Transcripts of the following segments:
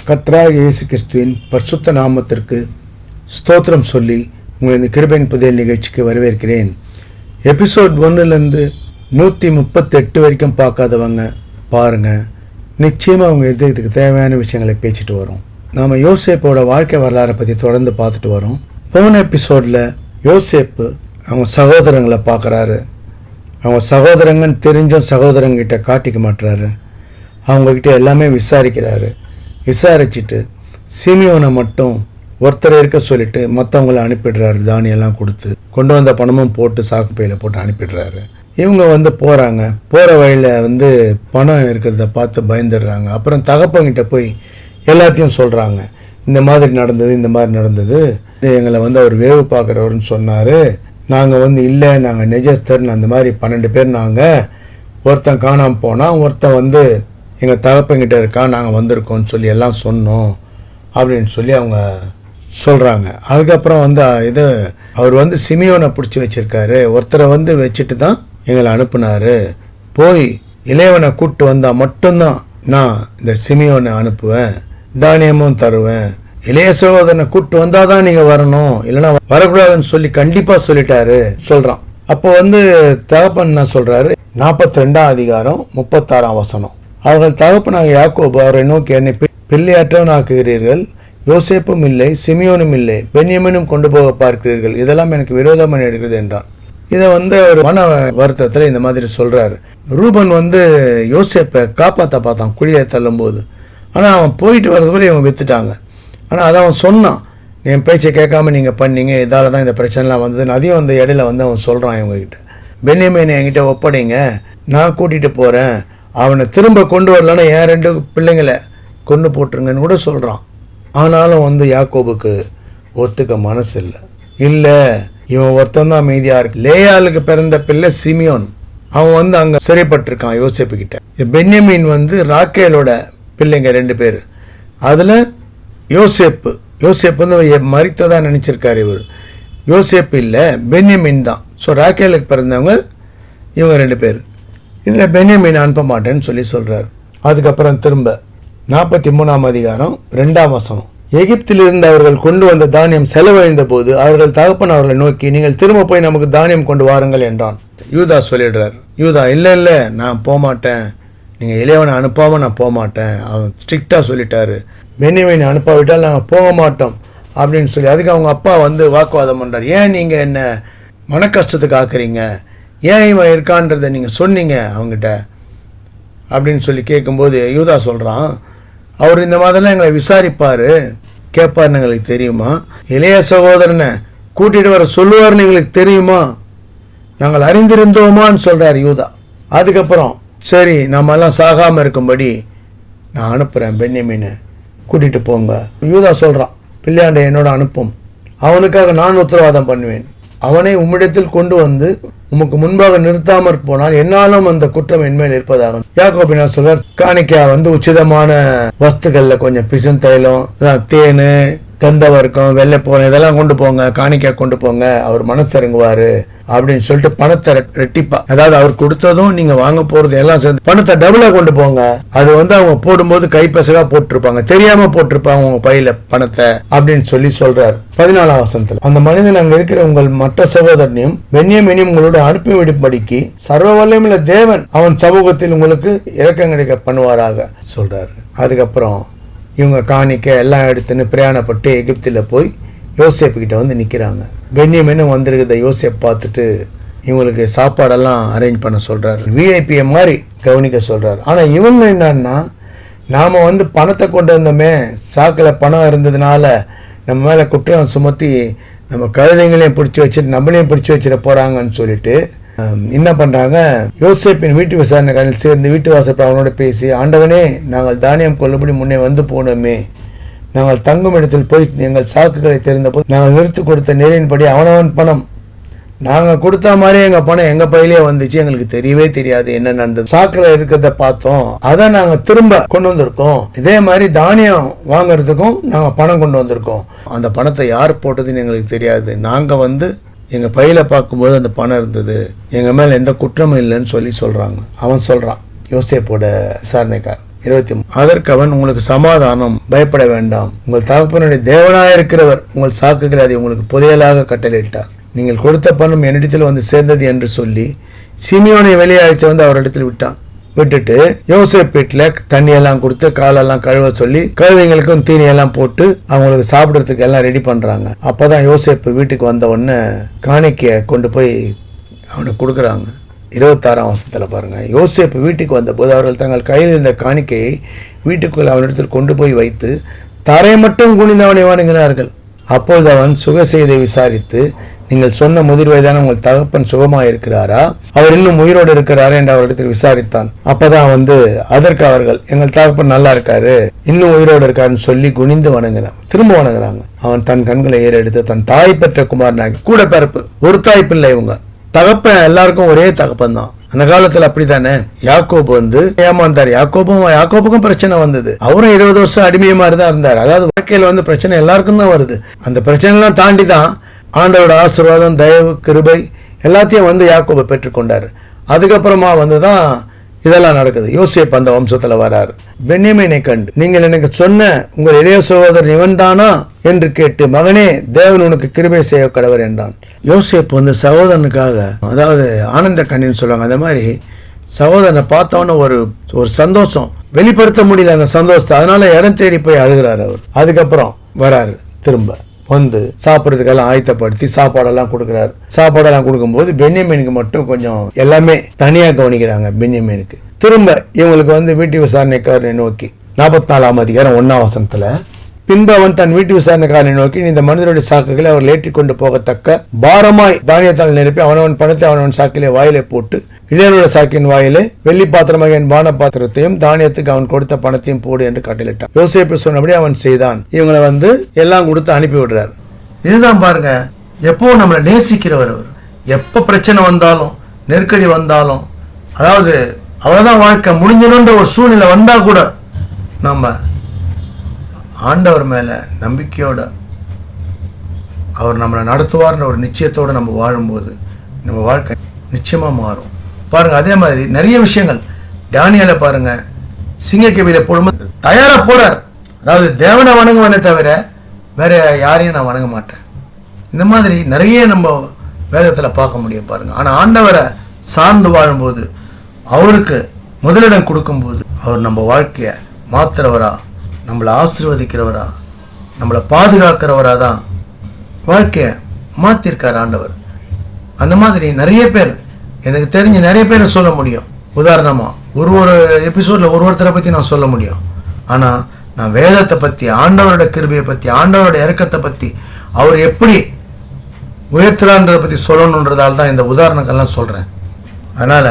கர்த்தராகிய இயேசு கிறிஸ்துவின் பரிசுத்த நாமத்திற்கு ஸ்தோத்திரம் சொல்லி உங்களை இந்த கிருபையின் புதியல் நிகழ்ச்சிக்கு வரவேற்கிறேன். எபிசோட் 1லேருந்து 138 வரைக்கும் பார்க்காதவங்க பாருங்கள். நிச்சயமாக அவங்க இதயத்துக்கு தேவையான விஷயங்களை பேசிட்டு வரோம். நாம் யோசேப்போட வாழ்க்கை வரலாறை பற்றி தொடர்ந்து பார்த்துட்டு வரோம். போன எபிசோடில் யோசேப்பு அவங்க சகோதரங்களை பார்க்குறாரு. அவங்க சகோதரங்கன்னு தெரிஞ்சும் சகோதரங்கிட்ட காட்டிக்க மாட்டுறாரு. அவங்கக்கிட்ட எல்லாமே விசாரிக்கிறாரு. விசாரிச்சுட்டு சிமியோனை மட்டும் ஒருத்தர் இருக்க சொல்லிட்டு மற்றவங்கள அனுப்பிடுறாரு. தானியெல்லாம் கொடுத்து கொண்டு வந்த பணமும் போட்டு சாக்கு பையில் போட்டு அனுப்பிடுறாரு. இவங்க போகிறாங்க. போகிற வழியில் பணம் இருக்கிறத பார்த்து பயந்துடுறாங்க. அப்புறம் தகப்பங்கிட்ட போய் எல்லாத்தையும் சொல்கிறாங்க. இந்த மாதிரி நடந்தது எங்களை அவர் வேவு பார்க்குறவருன்னு சொன்னார். நாங்கள் இல்லை, நாங்கள் நிஜஸ்தர்னு அந்த மாதிரி 12 பேர். நாங்கள் ஒருத்தன் காணாமல் போனால் ஒருத்தன் எங்கள் தகப்பங்கிட்ட இருக்கான், நாங்கள் வந்திருக்கோம்னு சொல்லி எல்லாம் சொன்னோம் அப்படின்னு சொல்லி அவங்க சொல்கிறாங்க. அதுக்கப்புறம் அவர் சிமியோனை பிடிச்சி வச்சுருக்காரு. ஒருத்தரை வச்சுட்டு தான் எங்களை அனுப்புனார். போய் இளையவனை கூப்பிட்டு வந்தால் மட்டும்தான் நான் இந்த சிமியோனை அனுப்புவேன், தானியமும் தருவேன். இளைய சகோதரனை கூப்பிட்டு வந்தால் தான் நீங்கள் வரணும், இல்லைன்னா வரக்கூடாதுன்னு சொல்லி கண்டிப்பாக சொல்லிட்டாரு சொல்கிறான். அப்போ தகப்பன் என்ன சொல்கிறாரு, 42ஆம் அதிகாரம் 36ஆம் வசனம். அவர்கள் தகப்பனாக யாக்கோபு அவரை நோக்கி, என்னை பிள்ளையற்றவன் ஆக்குகிறீர்கள், யோசேப்பும் இல்லை, சிமியோனும் இல்லை, பென்யமீனும் கொண்டு போக பார்க்கிறீர்கள், இதெல்லாம் எனக்கு விரோதமாக எடுக்கிறது என்றான். இதை ஒரு மன வருத்தத்தில் இந்த மாதிரி சொல்கிறாரு. ரூபன் யோசேப்பை காப்பாற்ற பார்த்தான் குழியை தள்ளும் போது. ஆனால் அவன் போயிட்டு வரதுக்குள்ளே இவன் விற்றுட்டாங்க. ஆனால் அதை அவன் சொன்னான், என் பேச்சை கேட்காம நீங்கள் பண்ணீங்க, இதால் தான் இந்த பிரச்சனைலாம் வந்ததுன்னு. அதையும் இடையில அவன் சொல்கிறான் இவங்ககிட்ட. பென்யமீனை என்கிட்ட ஒப்படைங்க, நான் கூட்டிகிட்டு போகிறேன், அவனை திரும்ப கொண்டு வரலன்னா என் 2 பிள்ளைங்களை கொண்டு போட்டுருங்கன்னு கூட சொல்கிறான். ஆனாலும் யாக்கோபுக்கு ஒத்துக்க மனசு இல்லை. இவன் ஒருத்தன் தான் மீதியாக இருக்கு. லேயாளுக்கு பிறந்த பிள்ளை சிமியோன். அவன் அங்கே சிறைப்பட்டிருக்கான் யோசேப்புக்கிட்ட. பென்யமீன் ராக்கேலோட பிள்ளைங்க 2 பேர். அதில் யோசேப்பு மரித்ததாக நினச்சிருக்காரு இவர். யோசேப்பு இல்லை, பென்யமீன் தான். ஸோ ராக்கேலுக்கு பிறந்தவங்க இவங்க 2 பேர். இதில் பென்யமீன் அனுப்ப மாட்டேன்னு சொல்கிறார். அதுக்கப்புறம் திரும்ப 43ஆம் அதிகாரம் 2ஆம் வசனம். எகிப்திலிருந்து அவர்கள் கொண்டு வந்த தானியம் செலவழிந்த போது அவர்கள் தகப்பன் அவர்களை நோக்கி, நீங்கள் திரும்ப போய் நமக்கு தானியம் கொண்டு வாருங்கள் என்றான். யூதா சொல்லிடுறார். யூதா, இல்லை நான் போகமாட்டேன், நீங்கள் இளையவனை அனுப்பாமல் நான் போகமாட்டேன். அவன் ஸ்ட்ரிக்டாக சொல்லிட்டாரு, பென்யமீனை அனுப்பாவிட்டால் நாங்கள் போக மாட்டோம் அப்படின்னு சொல்லி. அதுக்கு அவங்க அப்பா வாக்குவாதம் பண்ணுறார். ஏன் நீங்கள் என்ன மன கஷ்டத்துக்கு ஆக்குறீங்க, ஏன் இவன் இருக்கான்றதை நீங்கள் சொன்னீங்க அவங்ககிட்ட அப்படின்னு சொல்லி கேட்கும்போது யூதா சொல்கிறான், அவர் இந்த மாதிரிலாம் எங்களை விசாரிப்பார், கேட்பார்னு எங்களுக்கு தெரியுமா, இளைய சகோதரனை கூட்டிகிட்டு வர சொல்லுவார்னு எங்களுக்கு தெரியுமா, நாங்கள் அறிந்திருந்தோமான்னு சொல்கிறார் யூதா. அதுக்கப்புறம் சரி நம்மெல்லாம் சாகாமல் இருக்கும்படி நான் அனுப்புகிறேன், பென்யமீனை கூட்டிகிட்டு போங்க. யூதா சொல்கிறான், பிள்ளையாண்டை என்னோட அனுப்பும், அவனுக்காக நான் உத்தரவாதம் பண்ணுவேன், அவனை உம்மிடத்தில் கொண்டு உமக்கு முன்பாக நிறுத்தாமற் போனால் என்னாலும் அந்த குற்றம் என்மேல் இருப்பதாக. யாக்கோபினா சொல்றார், காணிக்கா உச்சிதமான வஸ்துக்கள்ல கொஞ்சம் பிசுன் தைலம், தேனு, கந்தவர்க்கம், வெள்ளைப்போன இதெல்லாம் கொண்டு போங்க, காணிக்கா கொண்டு போங்க, அவர் மனசு இறங்குவாரு அப்படின்னு சொல்லிட்டு பணத்தை ரெட்டிப்பா, அதாவது அவர் கொடுத்ததும் நீங்க வாங்க போறது எல்லாம் சேர்ந்து பணத்தை டபுளா கொண்டு போங்க. அது அவங்க போடும்போது கைப்பசகா போட்டிருப்பாங்க, தெரியாம போட்டிருப்பாங்க உங்க பையில பணத்தை அப்படின்னு சொல்றாரு. 14ஆம் வசனத்துல, அந்த மனிதன் அங்க இருக்கிற உங்கள் மற்ற சகோதரனையும் பென்யமீனையும் உங்களோட அனுப்பிவிடும்படிக்கு சர்வ வல்லமையுள்ள தேவன் அவன் சமூகத்தில் உங்களுக்கு இரக்கம் கிடைக்க பண்ணுவாராக சொல்றாரு. அதுக்கப்புறம் இவங்க காணிக்க எல்லாம் எடுத்துன்னு பிரயாணப்பட்டு எகிப்தில் போய் யோசேப்பு கிட்ட நிற்கிறாங்க. பென்யமீனும் வந்திருக்கிறத யோசேப் பார்த்துட்டு இவங்களுக்கு சாப்பாடெல்லாம் அரேஞ்ச் பண்ண சொல்கிறார், விஐபியை மாதிரி கவனிக்க சொல்கிறார். ஆனால் இவங்க என்னன்னா, நாம் பணத்தை கொண்டு வந்தோமே, சாக்கில் பணம் இருந்ததுனால நம்ம மேலே குற்றம் சுமத்தி நம்ம கழுதைங்களையும் பிடிச்சி வச்சுட்டு நம்மளையும் பிடிச்சி வச்சுட்டு போகிறாங்கன்னு சொல்லிட்டு என்ன பண்ணுறாங்க, யோசேப்பின் வீட்டு விசாரணைகளில் சேர்ந்து வீட்டு வாசல் அவனோட பேசி, ஆண்டவனே நாங்கள் தானியம் கொள்ளும்படி முன்னே போனோமே, நாங்கள் தங்கும் இடத்தில் போய் எங்கள் சாக்குகளை தெரிந்த போது நாங்கள் நிறுத்தி கொடுத்த நெறியின்படி அவனவன் பணம் நாங்கள் கொடுத்த மாதிரி எங்கள் பணம் எங்கள் பையிலே வந்துச்சு, எங்களுக்கு தெரியவே தெரியாது என்ன நடந்தது, சாக்கில் இருக்கிறத பார்த்தோம், அதை நாங்கள் திரும்ப கொண்டு வந்திருக்கோம். இதே மாதிரி தானியம் வாங்கிறதுக்கும் நாங்கள் பணம் கொண்டு வந்திருக்கோம், அந்த பணத்தை யார் போட்டதுன்னு எங்களுக்கு தெரியாது, நாங்கள் எங்கள் பையில் பார்க்கும்போது அந்த பணம் இருந்தது, எங்கள் மேலே எந்த குற்றமும் இல்லைன்னு சொல்கிறாங்க. அவன் சொல்கிறான், யோசேப்போட விசாரணைக்காரன். அதற்கு அவன், உங்களுக்கு சமாதானம், பயப்பட வேண்டாம். உங்கள் தகப்பனுடைய தேவனாயிருக்கிறவர் உங்கள் சாக்குகளை அதை உங்களுக்கு புதையலாக கட்டளையிட்டார். நீங்கள் கொடுத்த பணம் என்னிடத்தில் வந்து சேர்ந்தது என்று சொல்லி சிமியோனை வெளியே அழைத்து வந்து அவரிடத்தில் விட்டான். விட்டுட்டு யோசேப்பு வீட்டில் தண்ணியெல்லாம் கொடுத்து காலெல்லாம் கழுவ சொல்லி கழுதைங்களுக்கும் தீனியெல்லாம் போட்டு அவங்களுக்கு சாப்பிட்றதுக்கு எல்லாம் ரெடி பண்ணுறாங்க. அப்போதான் யோசேப்பு வீட்டுக்கு வந்த உடனே காணிக்கையை கொண்டு போய் அவனுக்கு கொடுக்குறாங்க. 26ஆம் வசனத்தில் பாருங்க, யோசேப்பு வீட்டுக்கு வந்தபோது அவர்கள் தங்கள் கையில் இருந்த காணிக்கையை வீட்டுக்குள் அவனிடத்தில் கொண்டு போய் வைத்து தரை மட்டும் குனிந்து அவனை வணங்கினார்கள். அப்போது அவன் சுக செய்தியை விசாரித்து, நீங்கள் சொன்ன முதிர் வயதான உங்கள் தகப்பன் சுகமாக இருக்கிறாரா, அவர் இன்னும் உயிரோடு இருக்கிறாரா என்று அவரிடத்தில் விசாரித்தான். அப்பதான் அதற்கு அவர்கள், எங்கள் தகப்பன் நல்லா இருக்காரு, இன்னும் உயிரோடு இருக்காருன்னு சொல்லி குனிந்து வணங்கினான். திரும்ப வணங்குறாங்க. அவன் தன் கண்களை ஏறெடுத்து தன் தாய் பெற்ற குமாரனாகி, கூட பிறப்பு, ஒரு தாய் பிள்ளை, இவங்க தகப்பன் எல்லாருக்கும் ஒரே தகப்பன் தான். அந்த காலத்துல அப்படித்தானே. யாக்கோபு ஏமாந்தார். யாக்கோபுக்கும் பிரச்சனை வந்தது. அவரும் 20 வருஷம் அடிமை மாதிரி தான் இருந்தார். அதாவது வாழ்க்கையில பிரச்சனை எல்லாருக்கும் தான் வருது. அந்த பிரச்சனை எல்லாம் தாண்டி தான் ஆண்டவரோட ஆசீர்வாதம், தயவு, கிருபை எல்லாத்தையும் யாக்கோபு பெற்றுக்கொண்டார். அதுக்கப்புறமா தான் இதெல்லாம் நடக்குது. யோசேப்பு அந்த வம்சத்துல வராரு. பென்யமீனை கண்டு, நீங்கள் எனக்கு சொன்ன உங்கள் இளைய சகோதரன் இவன் தானா என்று கேட்டு, மகனே, தேவன் உனக்கு கிருபை செய்ய கடவர் என்றான். யோசேப்பு சகோதரனுக்காக, அதாவது ஆனந்த கண்ணின்னு சொல்லுவாங்க, அந்த மாதிரி சகோதரனை பார்த்தவன ஒரு சந்தோஷம் வெளிப்படுத்த முடியல அந்த சந்தோஷத்தை. அதனால இடம் தேடி போய் அழுகிறார் அவர். அதுக்கப்புறம் வராரு, திரும்ப சாப்பிட்றதுக்கெல்லாம் ஆயத்தப்படுத்தி சாப்பாடெல்லாம் கொடுக்குறாரு. சாப்பாடெல்லாம் கொடுக்கும்போது பென்யமீனுக்கு மட்டும் கொஞ்சம் எல்லாமே தனியாக கவனிக்கிறாங்க. பென்யமீனுக்கு திரும்ப இவங்களுக்கு வீட்டு விசாரணைக்காரனை நோக்கி 44ஆம் அதிகாரம் 1ஆம் வசனத்துல, பின்பு அவன் தன் வீட்டு விசாரணைக்காரனை நோக்கி, இந்த மனிதருடைய சாக்குகளை அவர் ஏற்றி கொண்டு போகத்தக்க பாரமாய் தானியத்தால் நிரப்பி அவனவன் பணத்தை அவனவன் சாக்கிலே வாயிலே போட்டு, இளையனுடைய சாக்கின் வாயிலே வெள்ளி பாத்திரமாக என் பான பாத்திரத்தையும் தானியத்துக்கு அவன் கொடுத்த பணத்தையும் போடு என்று கட்டளையிட்டான். யோசேப்பு சொன்னபடி அவன் செய்தான். இவங்களை எல்லாம் கொடுத்து அனுப்பி விடுறாரு. இதுதான் பாருங்க, எப்பவும் நம்மளை நேசிக்கிறவர் அவர். எப்ப பிரச்சனை வந்தாலும், நெருக்கடி வந்தாலும், அதாவது அவ்வளவுதான் வாழ்க்கை முடிஞ்சணுன்ற ஒரு சூழ்நிலை வந்தா கூட நம்ம ஆண்டவர் மேல நம்பிக்கையோட, அவர் நம்மளை நடத்துவார்ன்ற ஒரு நிச்சயத்தோட நம்ம வாழும்போது நம்ம வாழ்க்கை நிச்சயமா மாறும். பாருங்க, அதே மாதிரி நிறைய விஷயங்கள் தானியேலை பாருங்க, சிங்கக்கவியில போடும்போது தயாரா போறார். அதாவது தேவனை வணங்குவனே தவிர வேற யாரையும் நான் வணங்க மாட்டேன். இந்த மாதிரி நிறைய நம்ம வேதத்துல பார்க்க முடியும் பாருங்க. ஆனா ஆண்டவரை சார்ந்து வாழும்போது, அவருக்கு முதலிடம் கொடுக்கும்போது, அவர் நம்ம வாழ்க்கைய மாத்துறவரா, நம்மளை ஆசீர்வதிக்கிறவரா, நம்மளை பாதுகாக்கிறவரா தான் வாழ்க்கைய மாத்திருக்கார் ஆண்டவர். அந்த மாதிரி நிறைய பேர், எனக்கு தெரிஞ்ச நிறைய பேரை சொல்ல முடியும். உதாரணமா ஒரு எபிசோட்ல ஒருத்தரை பத்தி நான் சொல்ல முடியும். ஆனா நான் வேதத்தை பத்தி, ஆண்டவரோட கிருபையை பத்தி, ஆண்டவரோட இறக்கத்தை பத்தி, அவர் எப்படி உயர்த்துறான்றதை பத்தி சொல்லணுன்றதால தான் இந்த உதாரணங்கள்லாம் சொல்றேன். அதனால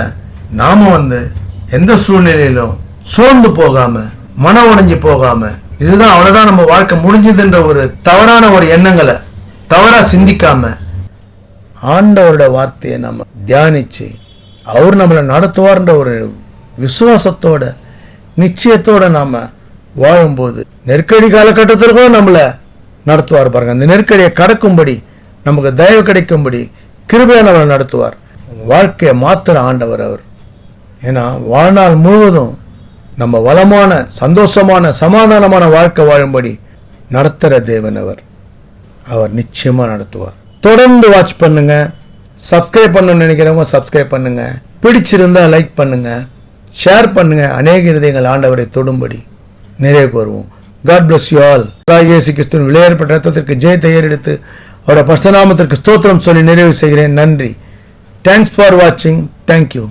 நாம எந்த சூழ்நிலையிலும் சோர்ந்து போகாம, மன உடைஞ்சு போகாம, இதுதான் அவ்வளவுதான் நம்ம வாழ்க்கை முடிஞ்சதுன்ற ஒரு தவறான ஒரு எண்ணங்களை தவறா சிந்திக்காம, ஆண்டவரோட வார்த்தையை நம்ம தியானிச்சு, அவர் நம்மளை நடத்துவார்ன்ற ஒரு விசுவாசத்தோட, நிச்சயத்தோட நாம வாழும்போது, நெருக்கடி காலகட்டத்தில் கூட நம்மளை நடத்துவார் பாருங்க. அந்த நெருக்கடியை கடக்கும்படி, நமக்கு தயவு கிடைக்கும்படி கிருபையா நம்மளை நடத்துவார். வாழ்க்கையை மாத்திர ஆண்டவர் அவர். ஏன்னா வாழ்நாள் முழுவதும் நம்ம வளமான, சந்தோஷமான, சமாதானமான வாழ்க்கை வாழும்படி நடத்துகிற தேவன் அவர். அவர் நிச்சயமா நடத்துவார். தொடர்ந்து வாட்ச் பண்ணுங்க. சப்ஸ்கிரைப் பண்ணணும்னு நினைக்கிறவங்க சப்ஸ்கிரைப் பண்ணுங்க. பிடிச்சிருந்தா லைக் பண்ணுங்க, ஷேர் பண்ணுங்க. அநேக இருதயங்கள் ஆண்டவரை தொடும்படி நிறைவுக்கு வருவோம். God bless you all. இயேசு கிறிஸ்துவின் விலையேறப்பட்ட ரத்தத்திற்கு ஜெயத்தை ஏறெடுத்து அவருடைய பரிசுத்த நாமத்திற்கு ஸ்தோத்திரம் சொல்லி நிறைவு செய்கிறேன். நன்றி. தேங்க்ஸ் ஃபார் வாட்சிங். தேங்க்யூ.